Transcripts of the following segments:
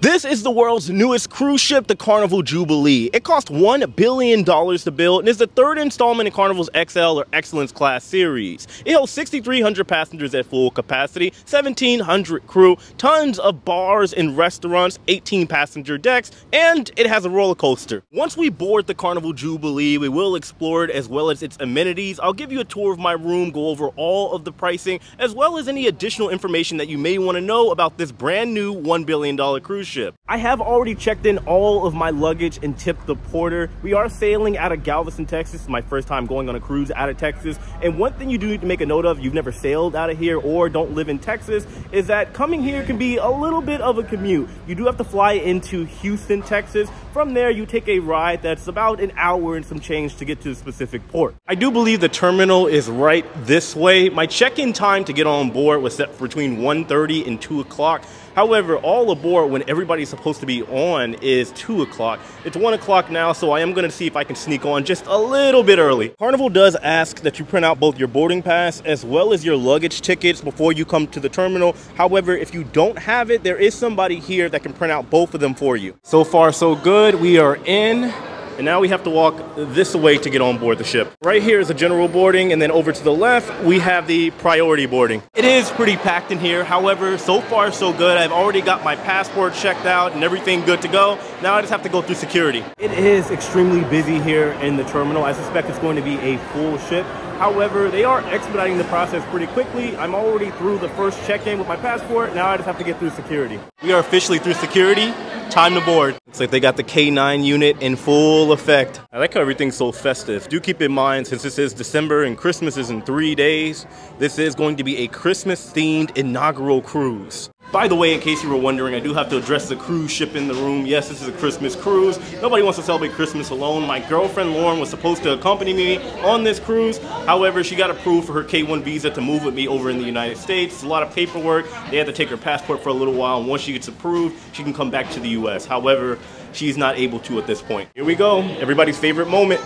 This is the world's newest cruise ship, the Carnival Jubilee. It cost $1 billion to build and is the third installment in Carnival's XL or Excellence Class series. It holds 6,300 passengers at full capacity, 1,700 crew, tons of bars and restaurants, 18 passenger decks, and it has a roller coaster. Once we board the Carnival Jubilee, we will explore it as well as its amenities. I'll give you a tour of my room, go over all of the pricing, as well as any additional information that you may want to know about this brand new $1 billion cruise ship. I have already checked in all of my luggage and tipped the porter. We are sailing out of Galveston, Texas. It's my first time going on a cruise out of Texas. And one thing you do need to make a note of, you've never sailed out of here or don't live in Texas, is that coming here can be a little bit of a commute. You do have to fly into Houston, Texas. From there, you take a ride that's about an hour and some change to get to the specific port. I do believe the terminal is right this way. My check-in time to get on board was set for between 1:30 and 2 o'clock. However, all aboard when everybody's supposed to be on is 2 o'clock. It's 1 o'clock now, so I am going to see if I can sneak on just a little bit early. Carnival does ask that you print out both your boarding pass as well as your luggage tickets before you come to the terminal. However, if you don't have it, there is somebody here that can print out both of them for you. So far, so good. We are in. And now we have to walk this way to get on board the ship. Right here is the general boarding, and then over to the left, we have the priority boarding. It is pretty packed in here. However, so far so good. I've already got my passport checked out and everything good to go. Now I just have to go through security. It is extremely busy here in the terminal. I suspect it's going to be a full ship. However, they are expediting the process pretty quickly. I'm already through the first check-in with my passport. Now I just have to get through security. We are officially through security. Time to board. Looks like they got the K9 unit in full effect. I like how everything's so festive. Do keep in mind, since this is December and Christmas is in 3 days, this is going to be a Christmas-themed inaugural cruise. By the way, in case you were wondering, I do have to address the cruise ship in the room. Yes, this is a Christmas cruise. Nobody wants to celebrate Christmas alone. My girlfriend, Lauren, was supposed to accompany me on this cruise. However, she got approved for her K1 visa to move with me over in the United States. It's a lot of paperwork. They had to take her passport for a little while, and once she gets approved, she can come back to the US. However, she's not able to at this point. Here we go. Everybody's favorite moment,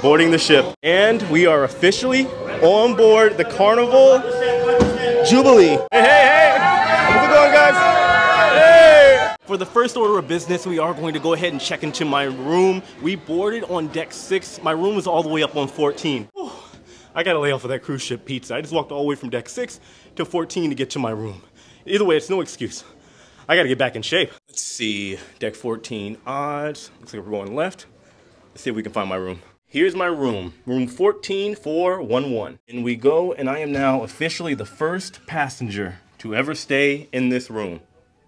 boarding the ship. And we are officially on board the Carnival Jubilee. Hey, hey, hey! How's it going, guys? Hey! For the first order of business, we are going to go ahead and check into my room. We boarded on deck 6. My room is all the way up on 14. Whew. I gotta lay off of that cruise ship pizza. I just walked all the way from deck 6 to 14 to get to my room. Either way, it's no excuse. I gotta get back in shape. Let's see, deck 14 odds. Looks like we're going left. Let's see if we can find my room. Here's my room, room 14411. And we go, and I am now officially the first passenger to ever stay in this room,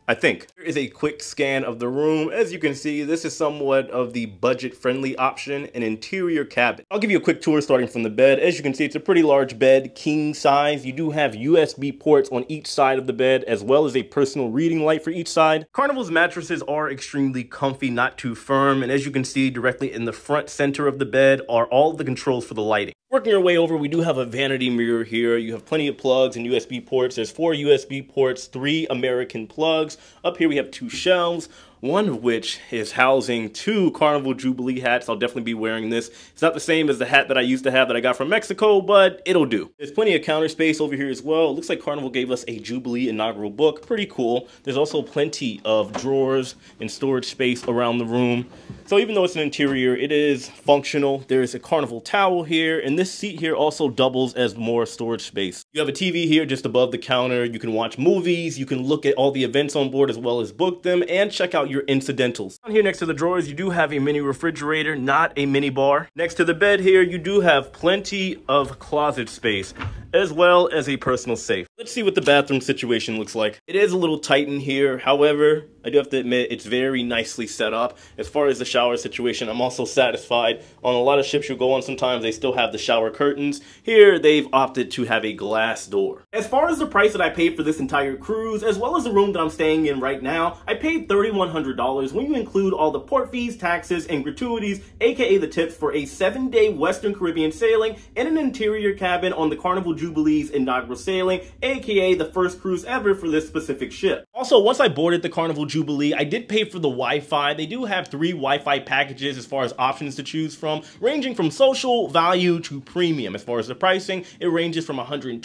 I think. Here is a quick scan of the room. As you can see, this is somewhat of the budget-friendly option, an interior cabin. I'll give you a quick tour starting from the bed. As you can see, it's a pretty large bed, king size. You do have USB ports on each side of the bed, as well as a personal reading light for each side. Carnival's mattresses are extremely comfy, not too firm, and as you can see, directly in the front center of the bed are all the controls for the lighting. Working your way over, we do have a vanity mirror here. You have plenty of plugs and USB ports. There's 4 USB ports, 3 American plugs. Up here we have 2 shelves, one of which is housing 2 Carnival Jubilee hats. I'll definitely be wearing this. It's not the same as the hat that I used to have that I got from Mexico, but it'll do. There's plenty of counter space over here as well. It looks like Carnival gave us a Jubilee inaugural book. Pretty cool. There's also plenty of drawers and storage space around the room. So even though it's an interior, it is functional. There's a Carnival towel here, and this seat here also doubles as more storage space. You have a TV here just above the counter. You can watch movies. You can look at all the events on board as well as book them and check out your incidentals. Down here next to the drawers, you do have a mini refrigerator, not a mini bar. Next to the bed here, you do have plenty of closet space, as well as a personal safe. Let's see what the bathroom situation looks like. It is a little tight in here. However, I do have to admit, it's very nicely set up. As far as the shower situation, I'm also satisfied. On a lot of ships you go on, sometimes they still have the shower curtains. Here, they've opted to have a glass door. As far as the price that I paid for this entire cruise, as well as the room that I'm staying in right now, I paid $3,100 when you include all the port fees, taxes, and gratuities, aka the tips, for a 7-day Western Caribbean sailing in an interior cabin on the Carnival Jubilee's inaugural sailing, aka the first cruise ever for this specific ship. Also, once I boarded the Carnival Jubilee, I did pay for the Wi-Fi. They do have 3 Wi-Fi packages as far as options to choose from, ranging from social, value, to premium. As far as the pricing, it ranges from $125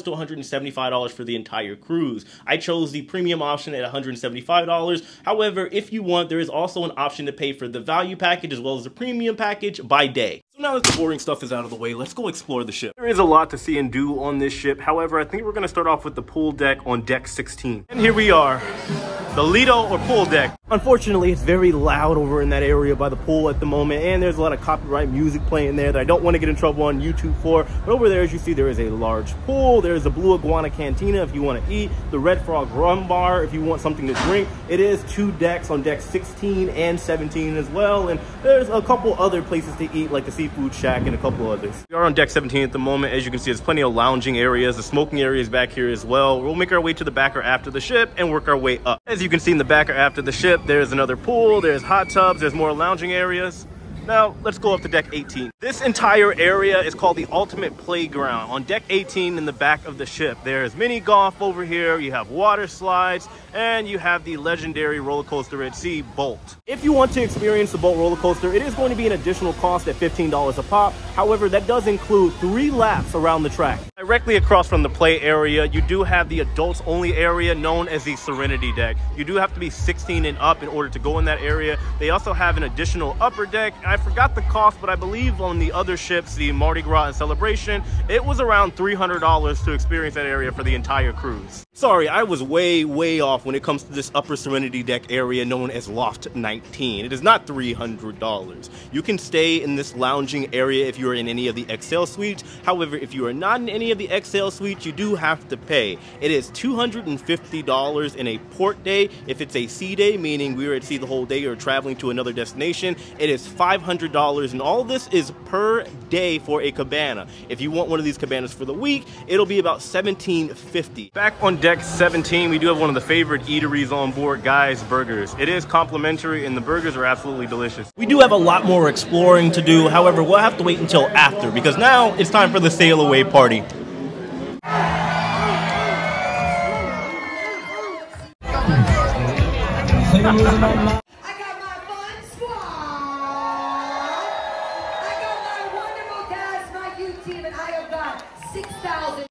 to $175 for the entire cruise. I chose the premium option at $175. However, if you want, there is also an option to pay for the value package as well as the premium package by day. So now that the boring stuff is out of the way, let's go explore the ship. There is a lot to see and do on this ship. However, I think we're going to start off with the pool deck on deck 16. And here we are, the Lido or pool deck. Unfortunately, it's very loud over in that area by the pool at the moment, and there's a lot of copyright music playing there that I don't want to get in trouble on YouTube for. But over there, as you see, there is a large pool. There's the Blue Iguana Cantina if you want to eat, the Red Frog Rum Bar if you want something to drink. It is 2 decks on deck 16 and 17 as well, and there's a couple other places to eat like the Seafood Shack and a couple others. We are on deck 17 at the moment. As you can see, there's plenty of lounging areas. The smoking area is back here as well. We'll make our way to the back or after the ship and work our way up. As you can see in the back or after the ship, there's another pool, there's hot tubs, there's more lounging areas. Now, let's go up to deck 18. This entire area is called the Ultimate Playground. On deck 18 in the back of the ship, there's mini golf over here, you have water slides, and you have the legendary roller coaster at sea, Bolt. If you want to experience the Bolt roller coaster, it is going to be an additional cost at $15 a pop. However, that does include 3 laps around the track. Directly across from the play area, you do have the adults only area known as the Serenity Deck. You do have to be 16 and up in order to go in that area. They also have an additional upper deck. I forgot the cost, but I believe on the other ships, the Mardi Gras and Celebration, it was around $300 to experience that area for the entire cruise. Sorry, I was way off when it comes to this upper Serenity Deck area known as Loft 19. It is not $300. You can stay in this lounging area if you're in any of the XL suites. However, if you are not in any of the XL suites, you do have to pay. It is $250 in a port day. If it's a sea day, meaning we were at sea the whole day or traveling to another destination, it is $500, and all of this is per day for a cabana. If you want one of these cabanas for the week, it'll be about $17.50. Back on deck 17, we do have one of the favorite eateries on board, Guy's Burgers. It is complimentary and the burgers are absolutely delicious. We do have a lot more exploring to do. However, we'll have to wait until after, because now it's time for the sail away party. Team, and I have got 6,000.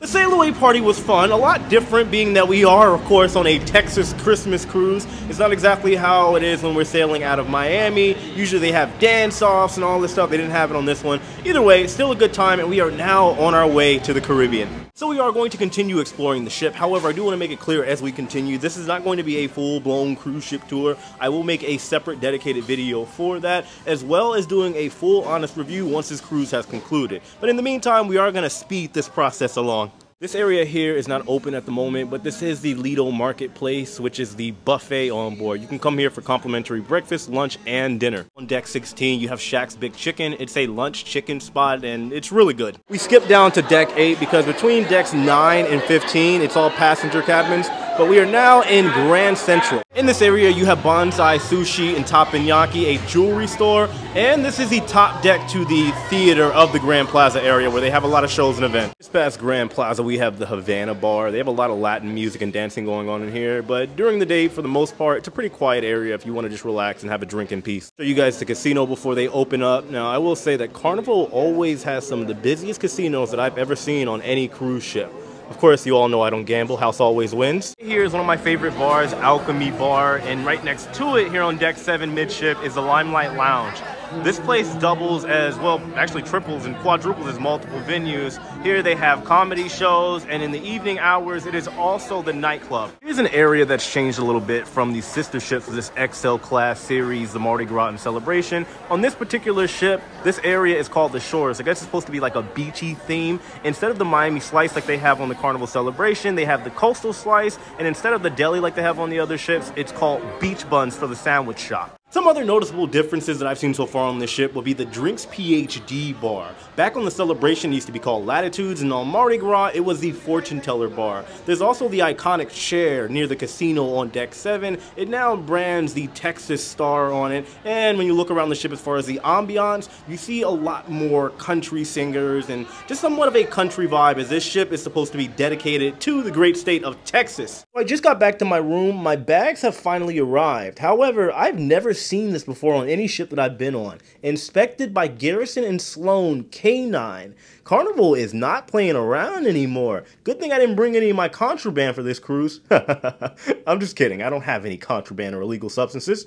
The sail away party was fun, a lot different being that we are, of course, on a Texas Christmas cruise. It's not exactly how it is when we're sailing out of Miami. Usually they have dance-offs and all this stuff. They didn't have it on this one. Either way, it's still a good time, and we are now on our way to the Caribbean. So we are going to continue exploring the ship. However, I do want to make it clear as we continue, this is not going to be a full-blown cruise ship tour. I will make a separate dedicated video for that, as well as doing a full honest review once this cruise has concluded. But in the meantime, we are going to speed this process along. This area here is not open at the moment, but this is the Lido Marketplace, which is the buffet on board. You can come here for complimentary breakfast, lunch, and dinner. On deck 16, you have Shaq's Big Chicken. It's a lunch chicken spot, and it's really good. We skipped down to deck 8 because between decks 9 and 15, it's all passenger cabins, but we are now in Grand Central. In this area, you have Bonsai Sushi and Teppanyaki, a jewelry store, and this is the top deck to the theater of the Grand Plaza area where they have a lot of shows and events. Just past Grand Plaza, we have the Havana Bar. They have a lot of Latin music and dancing going on in here, but during the day, for the most part, it's a pretty quiet area if you want to just relax and have a drink in peace. Show you guys the casino before they open up. Now, I will say that Carnival always has some of the busiest casinos that I've ever seen on any cruise ship. Of course, you all know I don't gamble. House always wins. Here is one of my favorite bars, Alchemy Bar, and right next to it here on deck 7 midship is the Limelight Lounge. This place doubles as, well, actually triples and quadruples as multiple venues. Here they have comedy shows, and in the evening hours, it is also the nightclub. Here's an area that's changed a little bit from the sister ships of this XL class series, the Mardi Gras and Celebration. On this particular ship, this area is called the Shores. I guess it's supposed to be like a beachy theme. Instead of the Miami slice like they have on the Carnival Celebration, they have the coastal slice, and instead of the deli like they have on the other ships, it's called beach buns for the sandwich shop. Some other noticeable differences that I've seen so far on this ship would be the Drinks PhD bar. Back on the Celebration, it used to be called Latitudes, and on Mardi Gras, it was the Fortune Teller bar. There's also the iconic chair near the casino on Deck 7. It now brands the Texas Star on it, and when you look around the ship as far as the ambiance, you see a lot more country singers and just somewhat of a country vibe, as this ship is supposed to be dedicated to the great state of Texas. I just got back to my room. My bags have finally arrived. However, I've never seen this before on any ship that I've been on. Inspected by Garrison and Sloan K9. Carnival is not playing around anymore. Good thing I didn't bring any of my contraband for this cruise. I'm just kidding. I don't have any contraband or illegal substances.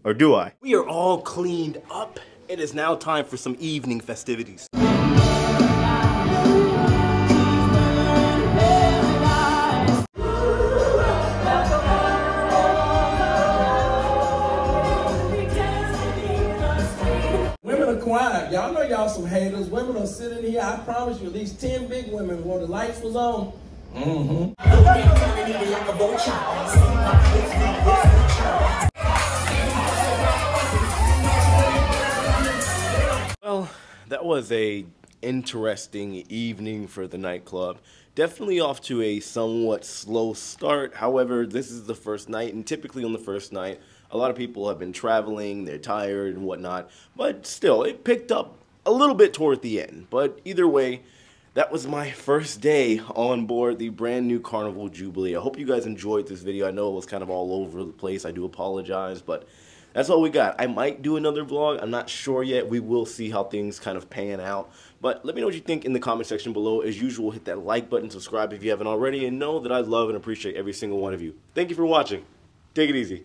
Or do I? We are all cleaned up. It is now time for some evening festivities. Quiet. Y'all know y'all some haters. Women are sitting here. I promise you, at least 10 big women while the lights was on. Well, that was a interesting evening for the nightclub. Definitely off to a somewhat slow start. However, this is the first night, and typically on the first night, a lot of people have been traveling, they're tired and whatnot, but still, it picked up a little bit toward the end. But either way, that was my first day on board the brand new Carnival Jubilee. I hope you guys enjoyed this video. I know it was kind of all over the place. I do apologize, but that's all we got. I might do another vlog. I'm not sure yet. We will see how things kind of pan out. But let me know what you think in the comment section below. As usual, hit that like button, subscribe if you haven't already, and know that I love and appreciate every single one of you. Thank you for watching. Take it easy.